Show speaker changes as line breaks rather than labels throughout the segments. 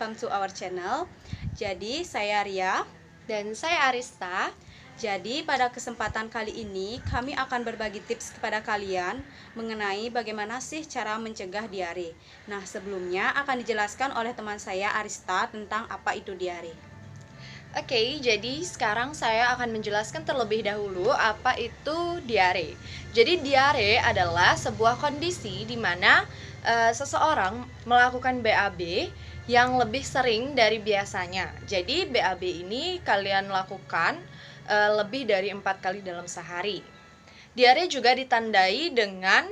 welcome to our channel. Jadi saya Ria
dan saya Arista.
Jadi pada kesempatan kali ini kami akan berbagi tips kepada kalian mengenai bagaimana sih cara mencegah diare. Nah, sebelumnya akan dijelaskan oleh teman saya Arista tentang apa itu diare.
Oke, jadi sekarang saya akan menjelaskan terlebih dahulu apa itu diare. Jadi diare adalah sebuah kondisi di mana seseorang melakukan BAB yang lebih sering dari biasanya. Jadi BAB ini kalian lakukan lebih dari 4 kali dalam sehari. Diare juga ditandai dengan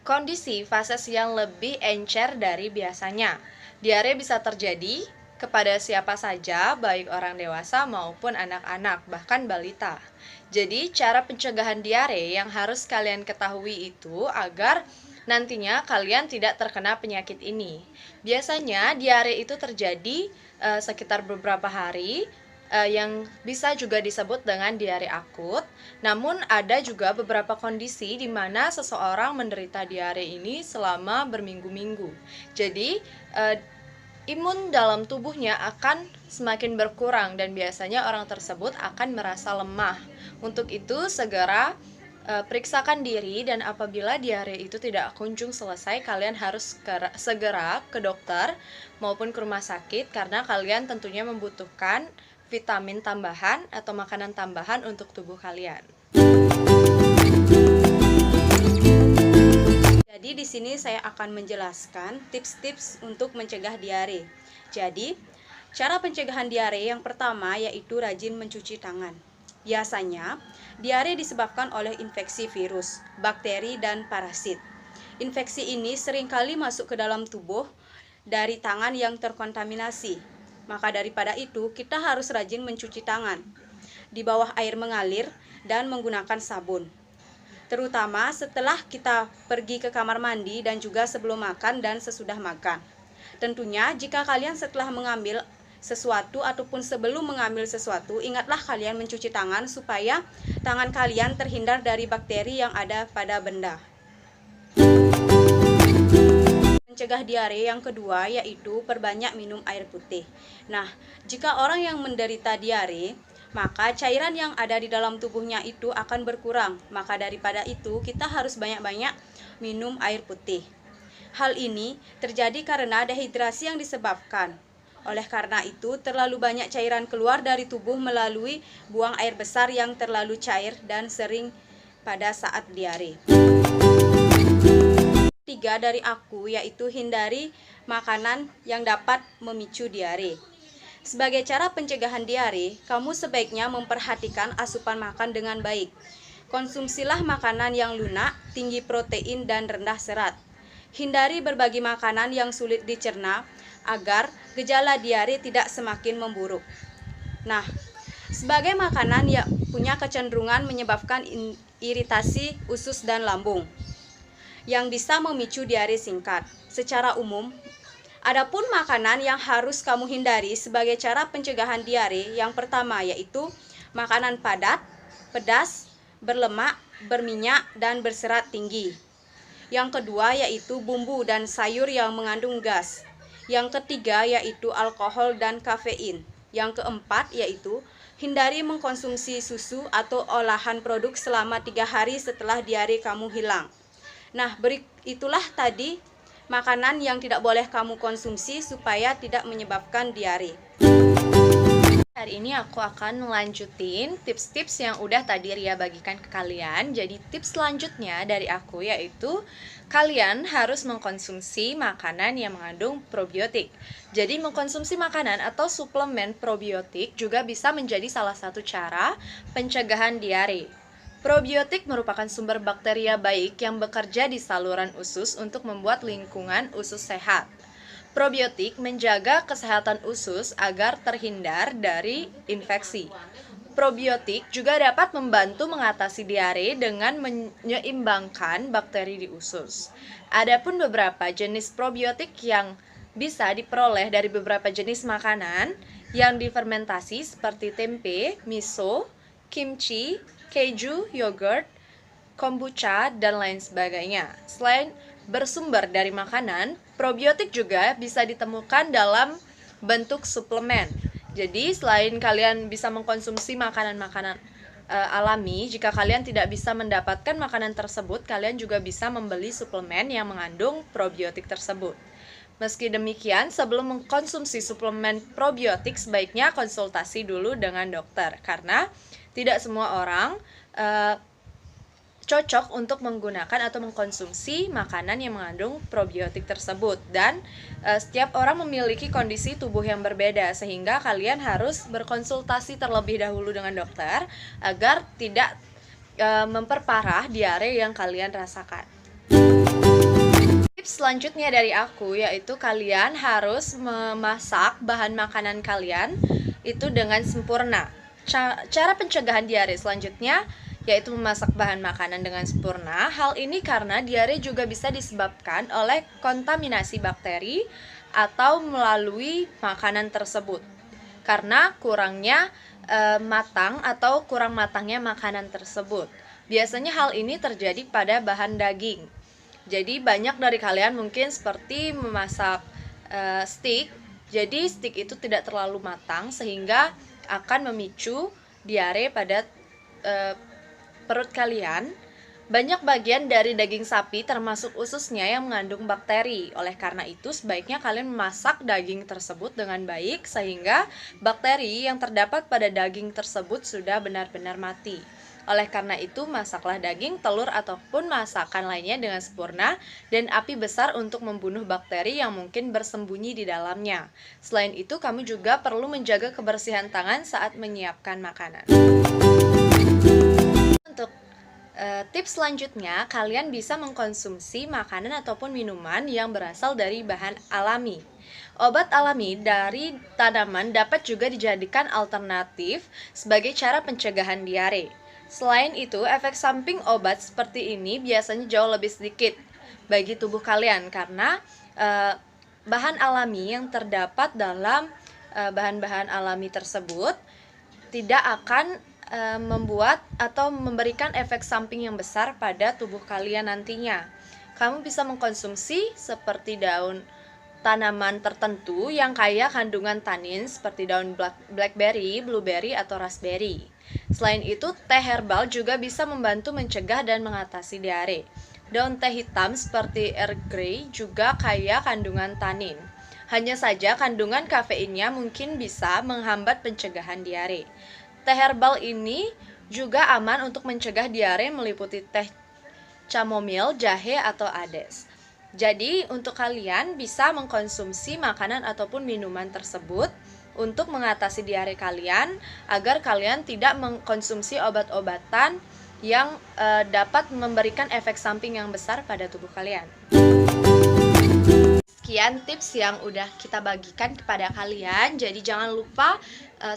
kondisi fases yang lebih encer dari biasanya. Diare bisa terjadi kepada siapa saja, baik orang dewasa maupun anak-anak, bahkan balita. Jadi, cara pencegahan diare yang harus kalian ketahui itu agar nantinya kalian tidak terkena penyakit ini. Biasanya diare itu terjadi sekitar beberapa hari, yang bisa juga disebut dengan diare akut. Namun ada juga beberapa kondisi di mana seseorang menderita diare ini selama berminggu-minggu. Jadi imun dalam tubuhnya akan semakin berkurang dan biasanya orang tersebut akan merasa lemah. Untuk itu segera periksakan diri, dan apabila diare itu tidak kunjung selesai, kalian harus segera ke dokter maupun ke rumah sakit karena kalian tentunya membutuhkan vitamin tambahan atau makanan tambahan untuk tubuh kalian.
Jadi di sini saya akan menjelaskan tips-tips untuk mencegah diare. Jadi, cara pencegahan diare yang pertama yaitu rajin mencuci tangan. Biasanya, diare disebabkan oleh infeksi virus, bakteri, dan parasit. Infeksi ini seringkali masuk ke dalam tubuh dari tangan yang terkontaminasi. Maka daripada itu, kita harus rajin mencuci tangan di bawah air mengalir dan menggunakan sabun. Terutama setelah kita pergi ke kamar mandi dan juga sebelum makan dan sesudah makan. Tentunya jika kalian setelah mengambil sesuatu ataupun sebelum mengambil sesuatu, ingatlah kalian mencuci tangan supaya tangan kalian terhindar dari bakteri yang ada pada benda. Mencegah diare yang kedua yaitu perbanyak minum air putih. Nah, jika orang yang menderita diare, maka cairan yang ada di dalam tubuhnya itu akan berkurang. Maka daripada itu kita harus banyak-banyak minum air putih. Hal ini terjadi karena dehidrasi yang disebabkan. Oleh karena itu terlalu banyak cairan keluar dari tubuh melalui buang air besar yang terlalu cair dan sering pada saat diare. Tiga dari aku yaitu hindari makanan yang dapat memicu diare. Sebagai cara pencegahan diare, kamu sebaiknya memperhatikan asupan makan dengan baik. Konsumsilah makanan yang lunak, tinggi protein, dan rendah serat. Hindari berbagi makanan yang sulit dicerna agar gejala diare tidak semakin memburuk. Nah, sebagai makanan yang punya kecenderungan menyebabkan iritasi usus dan lambung yang bisa memicu diare singkat. Secara umum, adapun makanan yang harus kamu hindari sebagai cara pencegahan diare, yang pertama yaitu makanan padat, pedas, berlemak, berminyak, dan berserat tinggi. Yang kedua yaitu bumbu dan sayur yang mengandung gas. Yang ketiga yaitu alkohol dan kafein. Yang keempat yaitu hindari mengkonsumsi susu atau olahan produk selama 3 hari setelah diare kamu hilang. Nah, itulah tadi makanan yang tidak boleh kamu konsumsi supaya tidak menyebabkan diare.
Hari ini aku akan melanjutin tips-tips yang udah tadi Ria bagikan ke kalian. Jadi tips selanjutnya dari aku yaitu kalian harus mengkonsumsi makanan yang mengandung probiotik. Jadi mengkonsumsi makanan atau suplemen probiotik juga bisa menjadi salah satu cara pencegahan diare. Probiotik merupakan sumber bakteria baik yang bekerja di saluran usus untuk membuat lingkungan usus sehat. Probiotik menjaga kesehatan usus agar terhindar dari infeksi. Probiotik juga dapat membantu mengatasi diare dengan menyeimbangkan bakteri di usus. Adapun beberapa jenis probiotik yang bisa diperoleh dari beberapa jenis makanan yang difermentasi seperti tempe, miso, kimchi, keju, yogurt, kombucha, dan lain sebagainya. Selain bersumber dari makanan, probiotik juga bisa ditemukan dalam bentuk suplemen. Jadi selain kalian bisa mengkonsumsi makanan-makanan alami, jika kalian tidak bisa mendapatkan makanan tersebut, kalian juga bisa membeli suplemen yang mengandung probiotik tersebut. Meski demikian, sebelum mengkonsumsi suplemen probiotik, sebaiknya konsultasi dulu dengan dokter, karena tidak semua orang cocok untuk menggunakan atau mengkonsumsi makanan yang mengandung probiotik tersebut. Dan setiap orang memiliki kondisi tubuh yang berbeda, sehingga kalian harus berkonsultasi terlebih dahulu dengan dokter agar tidak memperparah diare yang kalian rasakan. Tips selanjutnya dari aku yaitu kalian harus memasak bahan makanan kalian itu dengan sempurna. Cara pencegahan diare selanjutnya yaitu memasak bahan makanan dengan sempurna. Hal ini karena diare juga bisa disebabkan oleh kontaminasi bakteri atau melalui makanan tersebut, karena kurangnya matang atau kurang matangnya makanan tersebut. Biasanya hal ini terjadi pada bahan daging. Jadi banyak dari kalian mungkin seperti memasak steak. Jadi steak itu tidak terlalu matang sehingga akan memicu diare pada perut kalian. Banyak bagian dari daging sapi termasuk ususnya yang mengandung bakteri. Oleh karena itu sebaiknya kalian memasak daging tersebut dengan baik sehingga bakteri yang terdapat pada daging tersebut sudah benar-benar mati. Oleh karena itu masaklah daging, telur ataupun masakan lainnya dengan sempurna dan api besar untuk membunuh bakteri yang mungkin bersembunyi di dalamnya. Selain itu kamu juga perlu menjaga kebersihan tangan saat menyiapkan makanan. Untuk tips selanjutnya, kalian bisa mengkonsumsi makanan ataupun minuman yang berasal dari bahan alami. Obat alami dari tanaman dapat juga dijadikan alternatif sebagai cara pencegahan diare. Selain itu, efek samping obat seperti ini biasanya jauh lebih sedikit bagi tubuh kalian karena bahan alami yang terdapat dalam bahan-bahan alami tersebut tidak akan membuat atau memberikan efek samping yang besar pada tubuh kalian nantinya. Kamu bisa mengkonsumsi seperti daun tanaman tertentu yang kaya kandungan tanin seperti daun blackberry, blueberry, atau raspberry. Selain itu, teh herbal juga bisa membantu mencegah dan mengatasi diare. Daun teh hitam seperti Earl Grey juga kaya kandungan tanin. Hanya saja kandungan kafeinnya mungkin bisa menghambat pencegahan diare. Teh herbal ini juga aman untuk mencegah diare meliputi teh chamomile, jahe, atau ades. Jadi untuk kalian bisa mengkonsumsi makanan ataupun minuman tersebut untuk mengatasi diare kalian agar kalian tidak mengkonsumsi obat-obatan yang dapat memberikan efek samping yang besar pada tubuh kalian. Sekian tips yang udah kita bagikan kepada kalian. Jadi jangan lupa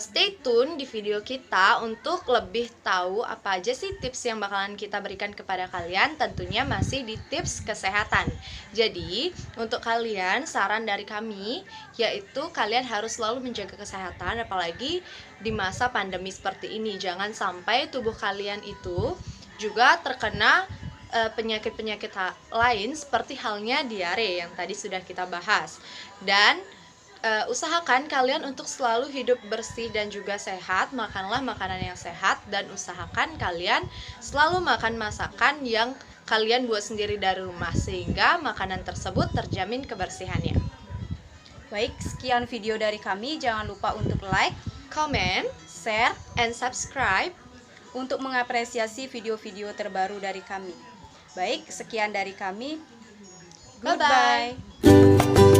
stay tune di video kita untuk lebih tahu apa aja sih tips yang bakalan kita berikan kepada kalian. Tentunya masih di tips kesehatan. Jadi untuk kalian, saran dari kami yaitu kalian harus selalu menjaga kesehatan, apalagi di masa pandemi seperti ini. Jangan sampai tubuh kalian itu juga terkena penyakit-penyakit lain seperti halnya diare yang tadi sudah kita bahas. Dan usahakan kalian untuk selalu hidup bersih dan juga sehat. Makanlah makanan yang sehat dan usahakan kalian selalu makan masakan yang kalian buat sendiri dari rumah sehingga makanan tersebut terjamin kebersihannya.
Baik, sekian video dari kami. Jangan lupa untuk like,
Comment,
share,
and subscribe
untuk mengapresiasi video-video terbaru dari kami. Baik, sekian dari kami.
Bye-bye.
Goodbye.